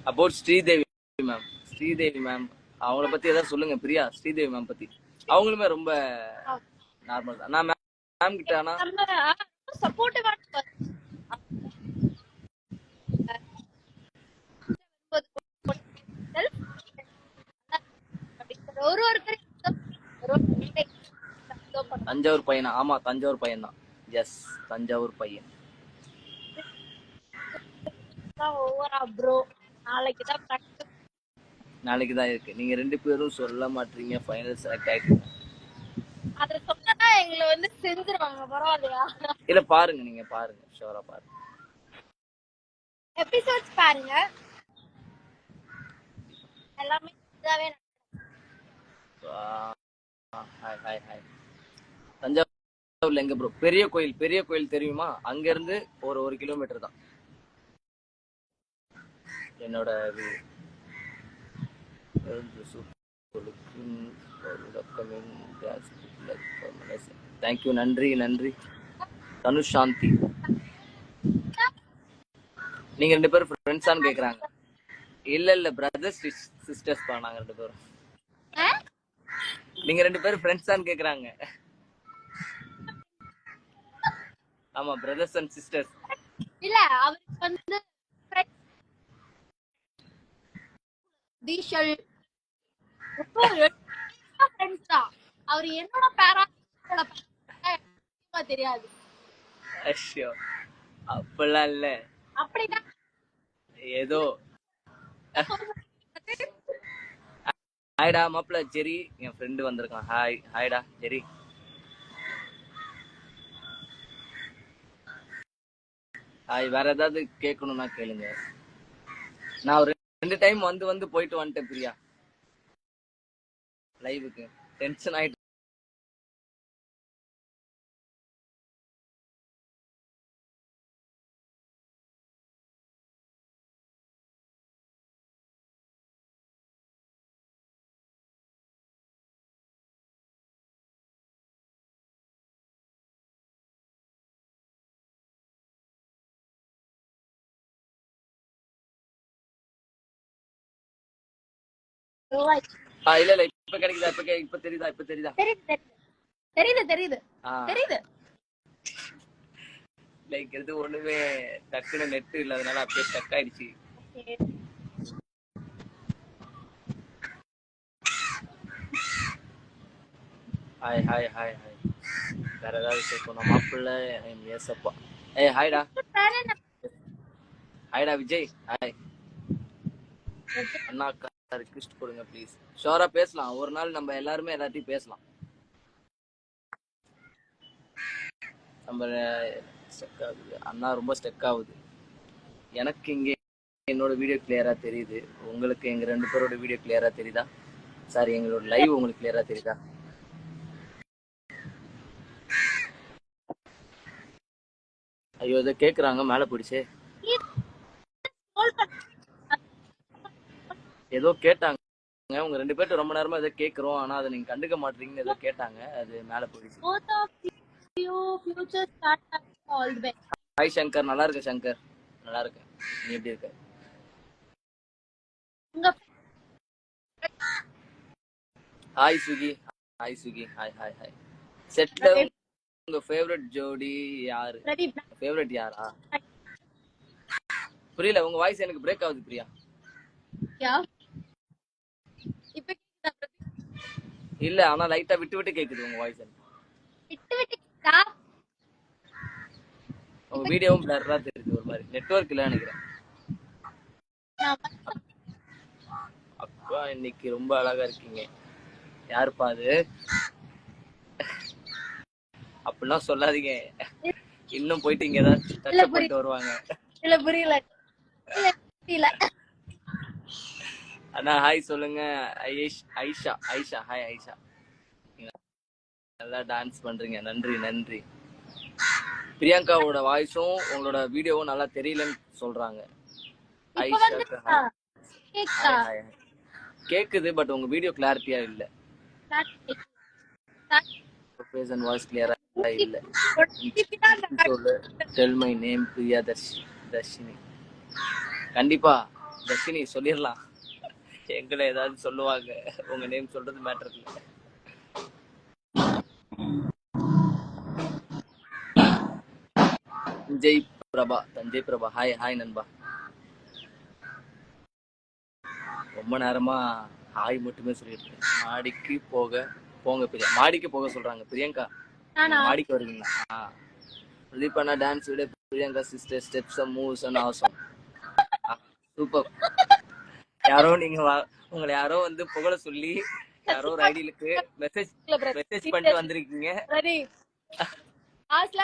About Sridevi ma'am. Sridevi ma'am அவங்கள பத்தி ஏதாவது சொல்லுங்க பிரியா. ஸ்ரீதேவி மேம் பத்தி. அவங்களுமே ரொம்ப நார்மல் தான். நான் மேம் கிட்ட ஆனா சப்போர்ட்டிவா தஞ்சாவூர் பையனா? ஆமா தஞ்சாவூர் பையன் தான். எஸ் தஞ்சாவூர் பையன். ஓவரா ப்ரோ. நாளைக்கு தான் இருக்கு. நீங்க 2 பேரும் சொல்ல மாட்டீங்க. ஃபைனல் செலக்ட் ஆயிட்டீங்க. அத சொன்னா எங்களை வந்து செஞ்சிருவாங்க. பரவாயில்லையா? இல்ல பாருங்க, நீங்க பாருங்க, ஷூரா பாருங்க. எபிசோட்ஸ் பாருங்க. எல்லாமே இதாவே ஹாய் ஹாய் ஹாய். தஞ்சாவூர்ல எங்க ப்ரோ? பெரிய கோயில். பெரிய கோயில் தெரியுமா? அங்க இருந்து ஒரு 1 கிலோமீட்டர் தான் என்னோட வீடு. தேங்க்யூ. நன்றி நன்றி. தனுஷ் சாந்தி. நீங்க 2 பேரும் ஃப்ரெண்ட்ஸான்னு கேக்குறாங்க. இல்ல இல்ல பிரதர்ஸ் சிஸ்டர்ஸ் பா நாங்க 2 பேரும். நீங்க 2 பேரும் ஃப்ரெண்ட்ஸான்னு கேக்குறாங்க. ஆமா பிரதர்ஸ் அண்ட் சிஸ்டர்ஸ். இல்ல அவருக்கு வந்து தீஷல் ஃப்ரெண்ட்ஸ் தான். அவர் என்னோட பேரா தெரியாது. ஐயோ அப்பெல்லாம் இல்ல. அப்படின்னா ஏதோ ஹாய்டா மாப்பிள்ள ஜெரி. என் ஃப்ரெண்டு வந்திருக்கான். ஹாய் ஹாய்டா ஜெரி. ஹாய். வேற ஏதாவது கேட்கணும்னா கேளுங்க. நான் ஒரு 2 டைம் வந்து போயிட்டு வந்துட்டேன் பிரியா லைவுக்கு. டென்ஷன் ஆயிட்டு. இல்ல இல்ல இப்ப கிடைக்குதா? இப்ப தெரியுதா? இப்ப தெரியுதா? தெரியுது தெரியுது தெரியுது. லைக் இது ஒண்ணுமே டக்குன்னு நெட் இல்லாதனால அப்படியே ஸ்டக் ஆயிடுச்சு. Hi hi hi hi. வேற ஏதாவது கேட்கணும்? மாப்பிள்ள ஏசப்பா. ஏய் ஹாய்டா. ஹாய்டா விஜய். ஹாய் அண்ணா அக்கா ரிக்வெஸ்ட் கொடுங்க ப்ளீஸ். ஷோரா பேசலாம். ஒரு நாள் நம்ம எல்லாருமே எல்லாத்தையும் பேசலாம். நம்ம ஸ்டக் ஆகுது அண்ணா, ரொம்ப ஸ்டக் ஆகுது. எனக்கு இங்க என்னோட வீடியோ கிளியரா தெரியுது. உங்களுக்கு எங்க 2 பேரோட வீடியோ கிளியரா தெரியுதா? சாரி எங்களோட லைவ் உங்களுக்கு கிளியரா தெரியுதா? ஐயோ இதை கேக்குறாங்க. மேல போயிடுச்சு. ஏதோ கேட்டாங்க உங்க 2 பேர்ட்ட ரொம்ப நேரமா ஏதோ கேக்குறோம், ஆனா அதை நீங்க கண்டுக்க மாட்டீங்கன்னு ஏதோ கேட்டாங்க. அது மேல போயிடுச்சு. ஹாய் சங்கர். நல்லா இருக்க சங்கர். நல்லா இருக்க. நீ எப்படி இருக்க? Hi Suki. Hi Suki. Hi hi hi. செட்ல உங்க ஃபேவரட் ஜோடி யாரு? ஃபேவரட் யாரா? புரியல. உங்க வாய்ஸ் எனக்கு பிரேக் ஆகுது பிரியா. இல்ல ஆனா லைட்டா விட்டு விட்டு கேக்குது உங்க வாய்ஸ். உங்க வீடியோவும் பிளர்ரா தெரியுது. ஒரு மாதிரி நெட்வொர்க் இல்ல நினைக்கிறேன். அக்கா இன்னைக்கு ரொம்ப அழகா இருக்கீங்க. யாருப்பா அது? அப்படிலாம் சொல்லாதீங்க. இன்னும் போயிட்டு இங்க ஏதாவது டச் பண்ணிட்டு வருவாங்க. இல்ல புரியல. அண்ணா ஹாய் சொல்லுங்க. ஐஷா. ஐஷா ஹாய் ஐஷா. நல்லா டான்ஸ் பண்றீங்க. நன்றி நன்றி. பிரியங்காவோட வாய்ஸும் உங்களோட வீடியோவும் நல்லா தெரியலன்னு சொல்றாங்க. ஐஷாக்கு ஹாய். கேக்குது பட் உங்க வீடியோ கிளாரிட்டியா இல்ல. ப்ரொஃபஷன் வாய்ஸ் கிளியரா இல்ல. Tell my name Priya Dharshini. கண்டிப்பா தர்ஷினி சொல்லிடலாம், எங்களை ஏதாவது சொல்லுவாங்க, உங்க நேம் சொல்றது மேட்டர் இல்லை. தஞ்சை பிரபா ஹாய் ஹாய் நண்பா. ரொம்ப நேரமா ஹாய் மட்டுமே சொல்லிட்டு இருக்கேன். மாடிக்கு போங்க பிரியா, மாடிக்கு போக சொல்றாங்க. பிரியங்கா மாடிக்கு வருவீங்களா? பிரதீப் அண்ணா டான்ஸ் விட Priyanka sister steps moves and awesome. Super. யாரோ நீங்க உங்களை யாரோ வந்து புகழ சொல்லி யாரோ ஒரு ஐடியிலுக்கு மெசேஜ் பண்ணிட்டு வந்திருக்கீங்க.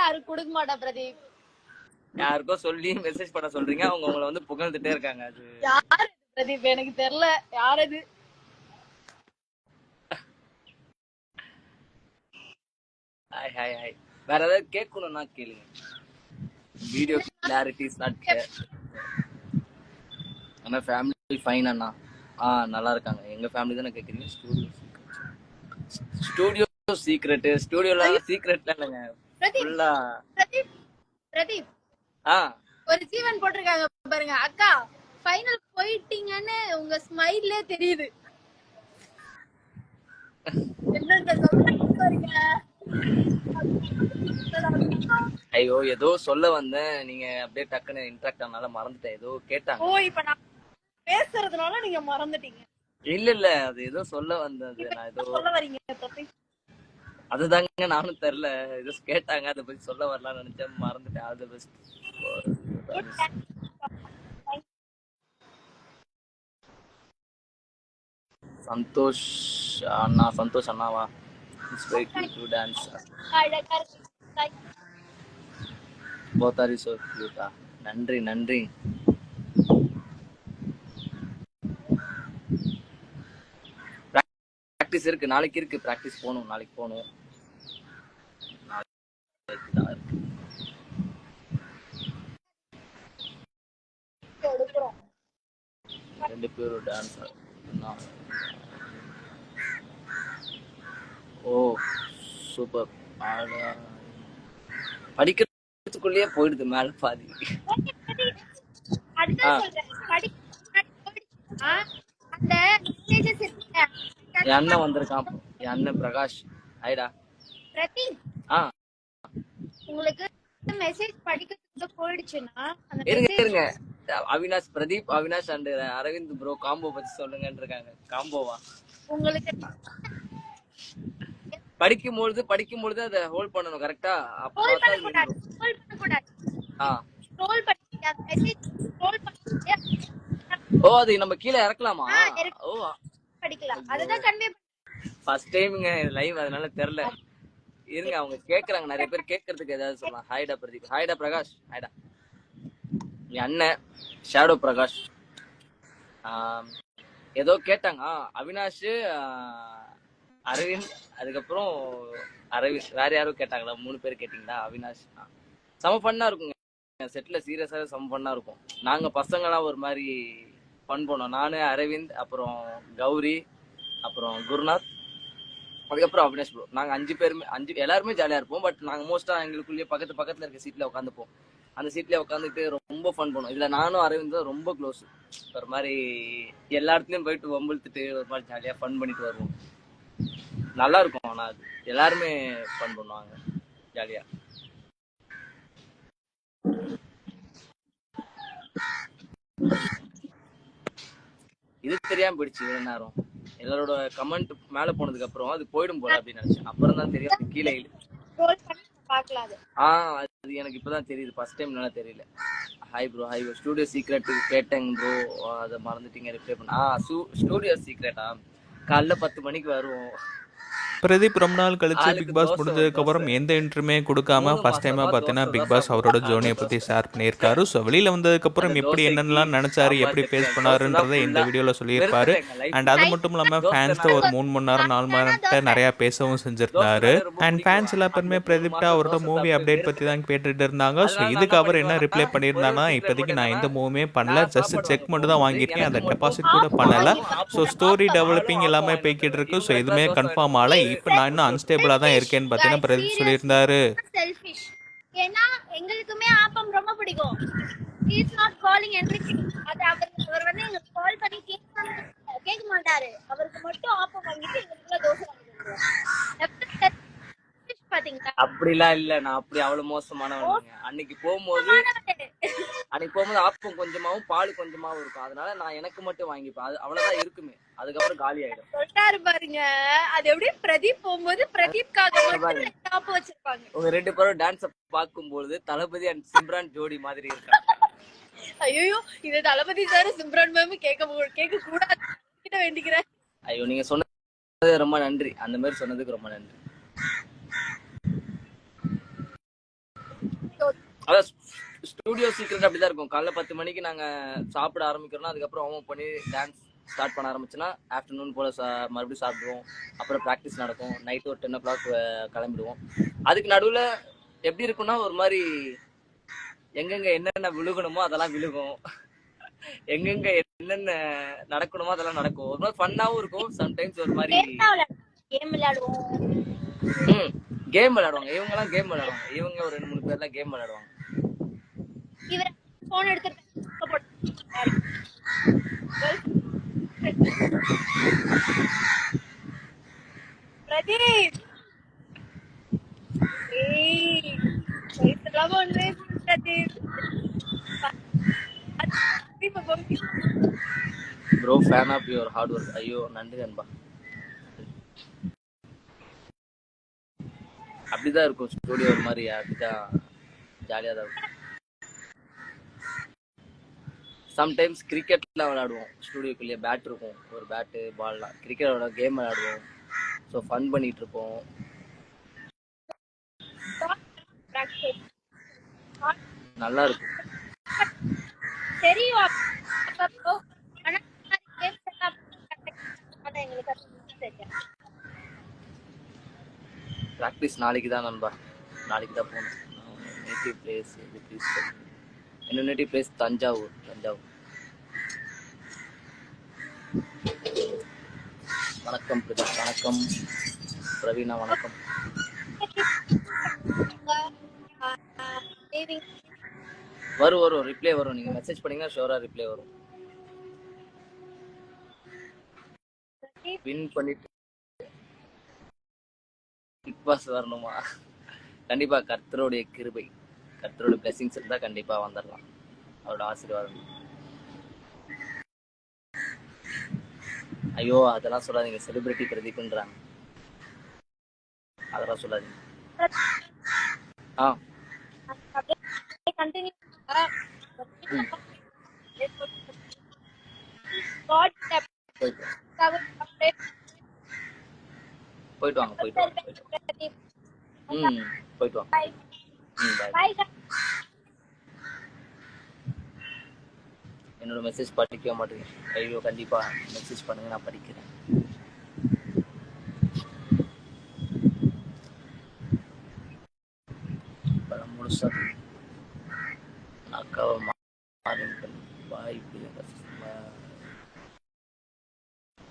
யாருக்கு கொடுக்க மாட்டா பிரதீப், யாருக்கோ சொல்லி மெசேஜ் பண்ண சொல்றீங்க, அவங்க உங்களை வந்து புகழ்ந்துட்டே இருக்காங்க. அது யாரு பிரதீப் எனக்கு தெரியல, யார் அது? Hi hi hi. வேற ஏதாவது கேட்கணும்னா கேளுங்க. Video clarity is not clear. அண்ணா ஃபேமிலி ஃபைன் அண்ணா. நல்லா இருக்காங்க. எங்க ஃபேமிலி தானே கேக்குறீங்க? ஸ்டூடியோ சீக்ரெட், ஸ்டூடியோல சீக்ரெட்ல இல்லங்க. ஃபுல்லா பிரதீப் ஒரு ஜீவன் போட்டிருக்காங்க பாருங்க. அக்கா ஃபைனல் போயிட்டீங்கன்னு உங்க ஸ்மைல்லே தெரியுது. ஐயோ ஏதோ சொல்ல வந்தேன், நீங்க அப்படியே டக்குன்னு இன்டராக்ட் ஆனால மறந்துட்டேன். ஏதோ கேட்டாங்க. ஓ இப்ப நான் பேசுறதுனால நீங்க மறந்துட்டீங்க? இல்ல அது ஏதோ சொல்ல வந்தது. நான் ஏதோ சொல்ல வரீங்க பிரதீப்? அதுதாங்க நானும் தெரியல, ஏதோ கேட்டாங்க, அதை பத்தி சொல்ல வரலாம்னு நினைச்சேன், மறந்துட்டேன். All the best. சந்தோஷ் அண்ணாவா? It's very cute to dance. both are so cute. நன்றி. பிராக்டிஸ் இருக்கு, நாளைக்கு இருக்கு பிராக்டிஸ். நாளைக்கு போகணும். ரெண்டு பேரும் டான்ஸ். ஓ சூப்பர். படிக்கிறதுக்குள்ளேயே போயிடுது மேல பாதி. என் அண்ணன் வந்திருக்கான், என் அண்ணன் பிரகாஷ். ஹைடா பிரதீப். உங்களுக்கு மெசேஜ் படிக்கிறதுக்கு போயிடுச்சுன்னா இருங்க. Avinash, Pradeep Avinash and Aravind bro combo பத்தி சொல்லுங்கன்னு இருக்காங்க. காம்போவா? உங்களுக்கு படிக்கும் பொழுது அதை ஹோல்ட் பண்ணணும் கரெக்டா? ஓ அது நம்ம கீழே இறக்கலாமா? ஓ படிக்கலாம். அதுதான் கன்வே ஃபர்ஸ்ட் டைம்ங்க லைவ், அதனால தெரியல. இருங்க அவங்க கேக்குறாங்க, நிறைய பேர் கேட்கறதுக்கு ஏதாவது சொல்லலாம். ஹாய்டா பிரதீப். ஹாய்டா பிரகாஷ். ஹாய்டா என் அண்ணன் ஷேடோ பிரகாஷ். ஏதோ கேட்டாங்க. அவினாஷ், அரவிந்த், அதுக்கப்புறம் அரவிந்த், வேற யாரும் கேட்டாங்களா? 3 பேர் கேட்டீங்களா? அவினாஷ். செம ஃபன்னா இருக்குங்க செட்ல, சீரியஸாவே செம ஃபன்னா இருக்கும். நாங்க பசங்களாம் ஒரு மாதிரி ஃபன் பண்ணோம். நானு, அரவிந்த், அப்புறம் கௌரி, அப்புறம் குருநாத், அதுக்கப்புறம் அவினாஷ் ப்ரோ. நாங்க 5 பேருமே எல்லாருமே ஜாலியா இருப்போம். பட் நாங்க மோஸ்டா எங்களுக்குள்ளேயே பக்கத்துல இருக்க சீட்ல உட்காந்துப்போம். அந்த சீட்ல உட்காந்துட்டு ரொம்ப ஃபன் பண்ணுவோம். இதுல நானும் அரவிந்த் தான் ரொம்ப க்ளோஸ். ஒரு மாதிரி எல்லா இடத்துலயும் போயிட்டு வம்பிழுத்துட்டு ஒரு மாதிரி ஜாலியா ஃபன் பண்ணிட்டு வருவோம். நல்லா இருக்கும். ஆனா அது எல்லாருமே ஃபன் பண்ணுவாங்க ஜாலியா. இது தெரியாம போயிடுச்சு இவ்வளவு நேரம். எல்லாரோட கமெண்ட் மேல போனதுக்கு அப்புறம் அது போயிடும் போல அப்படின்னு நினைச்சேன். அப்புறம் தான் தெரியும் கீழே. அது எனக்கு இப்பதான் தெரியுது, ஃபர்ஸ்ட் டைம் நல்லா தெரியல. Hi bro. Hi bro. Studio secret கேட்டேன் ப்ரோ, அதை மறந்துட்டீங்க ரிப்ளை பண்ண. ஸ்டூடியோ சீக்ரெட்டா? காலைல 10 மணிக்கு வருவோம். பிரதீப் ரொம்ப நாள் கழிச்சு பிக் பாஸ் முடிஞ்சதுக்கப்புறம் எந்த இன்டர்வியூமே கொடுக்காம ஃபர்ஸ்ட் டைமாக பார்த்தீங்கன்னா பிக் பாஸ் அவரோட ஜோர்னியை பற்றி ஷேர் பண்ணியிருக்காரு. ஸோ வெளியில் வந்ததுக்கப்புறம் எப்படி என்னென்னலாம் நினச்சாரு, எப்படி ஃபேஸ் பண்ணாருன்றதை இந்த வீடியோவில் சொல்லியிருப்பாரு. அண்ட் அது மட்டும் இல்லாமல் ஃபேன்ஸ்ட்டு ஒரு 3 மணி நேரம் 4 மணி நேரத்தை நிறையா பேசவும் செஞ்சிருந்தாரு. அண்ட் ஃபேன்ஸ் எல்லா பேருமே பிரதீப்டா அவரோட மூவி அப்டேட் பற்றி தான் கேட்டுட்டு இருந்தாங்க. ஸோ இதுக்கு அவர் என்ன ரிப்ளை பண்ணியிருந்தாங்கன்னா, இப்போதைக்கு நான் எந்த மூவியுமே பண்ணல, ஜஸ்ட் செக் மட்டும் தான் வாங்கியிருக்கேன், அதை டெபாசிட் கூட பண்ணலை. ஸோ ஸ்டோரி டெவலப்பிங் எல்லாமே போய்கிட்டு இருக்கு. ஸோ எதுவுமே கன்ஃபார்ம் ஆகலை. இப்போ நான் இன்னும் அன்ஸ்டேபிளா தான் இருக்கேன்னு பார்த்தீங்கன்னா பிரதீப் சொல்லியிருந்தாரு. செல்ஃபிஷ். ஏன்னா எங்களுக்குமே ஆப்பம் ரொம்ப பிடிக்கும். he is not calling everything. அது அவர் வந்து எங்க அப்படிலாம் இல்ல, நான் அப்படி அவ்வளவு மோசமானவங்க. அன்னைக்கு போகும்போது ஆப்பம் கொஞ்சமாவும் பால் கொஞ்சமாவும் இருக்கும். அதனால நான் எனக்கு மட்டும் வாங்கிப்பேன். அது அவ்வளவுதான் இருக்குமே. அதுக்கப்புறம் காலி ஆயிடும். சொல்றாரு பாருங்க. அது எப்படி பிரதீப் போகும்போது பிரதீப்காக மட்டும் டாப் வச்சிருப்பாங்க. உங்க 2 பேரும் டான்ஸ் பார்க்கும்போது தளபதி அண்ட் சிம்ரான் ஜோடி மாதிரி இருக்காங்க. ஐயோ, இது தளபதி சார் சிம்ரான் மேம் கேட்க கூடாது கிட்ட வேண்டிக்கிறேன். ஐயோ, நீங்க சொன்னது ரொம்ப நன்றி. அந்த மாதிரி சொன்னதுக்கு ரொம்ப நன்றி. அதான் ஸ்டூடியோ சீக்கிரம் அப்படிதான் இருக்கும். காலைல 10 மணிக்கு நாங்க சாப்பிட ஆரம்பிக்கிறோம்னா அதுக்கப்புறம் ஹோம் பண்ணி டான்ஸ் ஸ்டார்ட் பண்ண ஆரம்பிச்சுன்னா ஆஃப்டர்நூன் போல மறுபடியும் சாப்பிடுவோம். அப்புறம் ப்ராக்டிஸ் நடக்கும். நைட் ஒரு 10 o'clock கிளம்பிடுவோம். அதுக்கு நடுவில் எப்படி இருக்கும்னா ஒரு மாதிரி எங்கெங்க என்னென்ன விழுகணுமோ அதெல்லாம் விழுகும், எங்கெங்க என்னென்ன நடக்கணுமோ அதெல்லாம் நடக்கும். ஒரு மாதிரி ஃபன்னாவும் இருக்கும். சம்டைம்ஸ் ஒரு மாதிரி கேம் விளையாடுவோம். கேம் விளையாடுவாங்க. இவங்க எல்லாம் கேம் விளையாடுவாங்க. இவங்க ஒரு 2-3 பேர்லாம் கேம் விளையாடுவாங்க. இவர போன் எடுத்து Pradeep bro fan of your hard work. ஐயோ நன்றி நண்பா. அப்படிதான் இருக்கும் ஸ்டூடியோ. ஒரு மாதிரி அப்படிதான் ஜாலியாக தான் இருக்கும். சம்டைம்ஸ் கிரிக்கெட்லாம் விளையாடுவோம் ஸ்டூடியோக்குள்ளேயே. பேட் இருக்கும், ஒரு பேட்டு பால்லாம். கிரிக்கெட் விளையாட கேம் விளையாடுவோம். ஸோ ஃபன் பண்ணிட்டு இருப்போம். நல்லா இருக்கும். தெரியும். ப்ராக்டிஸ் நாளைக்கு தான் நண்பா. நாளைக்கு தான் போகணும். நேட்டிவ் பிளேஸ் என்ன? Native place Thanjavur. வணக்கம் பிரதீப். வணக்கம் பிரவீனா. வணக்கம். வரும் ரிப்ளை வரும். நீங்க மெசேஜ் பண்ணீங்கன்னா ஷோரா ரிப்ளை வரும். வின் பண்ணிட்டு பிக் பாஸ் வரணுமா? கண்டிப்பா. கர்த்தருடைய கிருபை, கர்த்தரோட பிளெஸிங்ஸ் இருந்தா கண்டிப்பா வந்துடலாம். அவரோட ஆசீர்வாதம். ஐயோ அதெல்லாம் சொல்லாதீங்க. செலிபிரிட்டி பிரதீப்ன்றாங்க. அதெல்லாம் சொல்லாதீங்க. போயிட்டு வாங்க. போயிட்டு வாங்க. பாய். என்னோட மெசேஜ் படிக்க மாட்டேங்க. ஐயோ கண்டிப்பா மெசேஜ் பண்ணுங்க, நான் படிக்கிறேன். முழுசா அக்காவை வாய்ப்பு.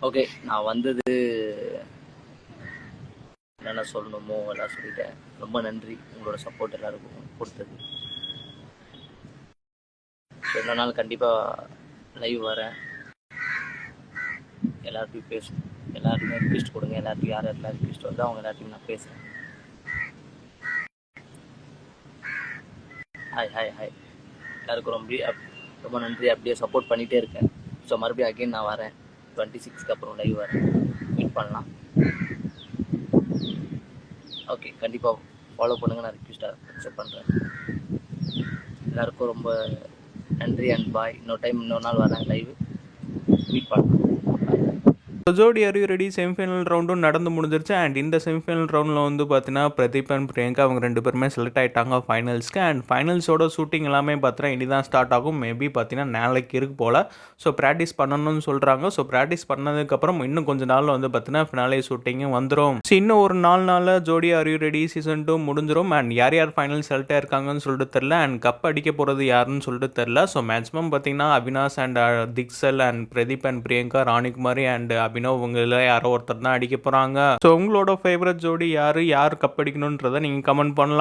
ஓகே, நான் வந்தது என்னென்ன சொல்லணுமோ எல்லாம் சொல்லிட்டேன். ரொம்ப நன்றி உங்களோட சப்போர்ட் எல்லாருக்கும் கொடுத்தது. ரெண்டு நாள் கண்டிப்பாக லைவ் வரேன். எல்லார்ட்டையும் பேசணும். எல்லாருக்குமே ரிக்வெஸ்ட் கொடுங்க. எல்லாருக்கும் யார் யாரெல்லாம் ரிக்வெஸ்ட் வருதோ அவங்க எல்லாத்தையும் நான் பேசுகிறேன். ஹாய் எல்லாருக்கும் ரொம்ப நன்றி. அப்படியே சப்போர்ட் பண்ணிகிட்டே இருக்கேன். ஸோ மறுபடியும் அகெயின் நான் வரேன். 26க்கு அப்புறம் லைவ் வரேன். மீட் பண்ணலாம். ஓகே, கண்டிப்பாக ஃபாலோ பண்ணுங்கள். நான் ரிக்வெஸ்ட்டாக அக்செப்ட் பண்ணுறேன். எல்லாருக்கும் ரொம்ப நன்றி அண்ட் பாய். இன்னொரு நாள் வரேன் லைவ். மீட் பண்ணலாம். ஜோடி ஆர் யூ ரெடி செமிஃபைனல் ரவுண்டும் நடந்து முடிஞ்சிருச்சு. அண்ட் இந்த செமிஃபைனல் ரவுண்டில் வந்து பார்த்தீங்கன்னா பிரதீப் அண்ட் பிரியங்கா அவங்க 2 பேருமே செலக்ட் ஆகிட்டாங்க ஃபைனல்ஸ்க்கு. அண்ட் ஃபைனல்ஸோட ஷூட்டிங் எல்லாமே பார்த்தீங்கன்னா இனி தான் ஸ்டார்ட் ஆகும். மேபி பார்த்தீங்கன்னா நாளைக்கு இருக்கு போல். ஸோ ப்ராக்டிஸ் பண்ணணும்னு சொல்கிறாங்க. ஸோ ப்ராக்டிஸ் பண்ணதுக்கப்புறம் இன்னும் கொஞ்சம் நாளில் வந்து பார்த்தீங்கன்னா ஃபினாலே ஷூட்டிங்கும் வந்துடும். ஸோ இன்னும் ஒரு 4 நாளில் ஜோடி ஆர் யூ ரெடி சீசன் 2 முடிஞ்சிடும். அண்ட் யார் ஃபைனல் செலக்ட் ஆயிருக்காங்கன்னு சொல்லிட்டு தெரில. அண்ட் கப் அடிக்க போகிறது யாருன்னு சொல்லிட்டு தெரில. ஸோ மேக்ஸிமம் பார்த்தீங்கன்னா அவினாஷ் அண்ட் திக்சல் and Pradeep and Priyanka, Ranikumari and Abhinav உங்களை யாரோ ஒருத்தர் தான் அடிக்க போகிறாங்க. ஸோ உங்களோட ஃபேவரட் ஜோடி யார் கப் அடிக்கணுன்றதை நீங்கள் கமெண்ட் பண்ணலாம்.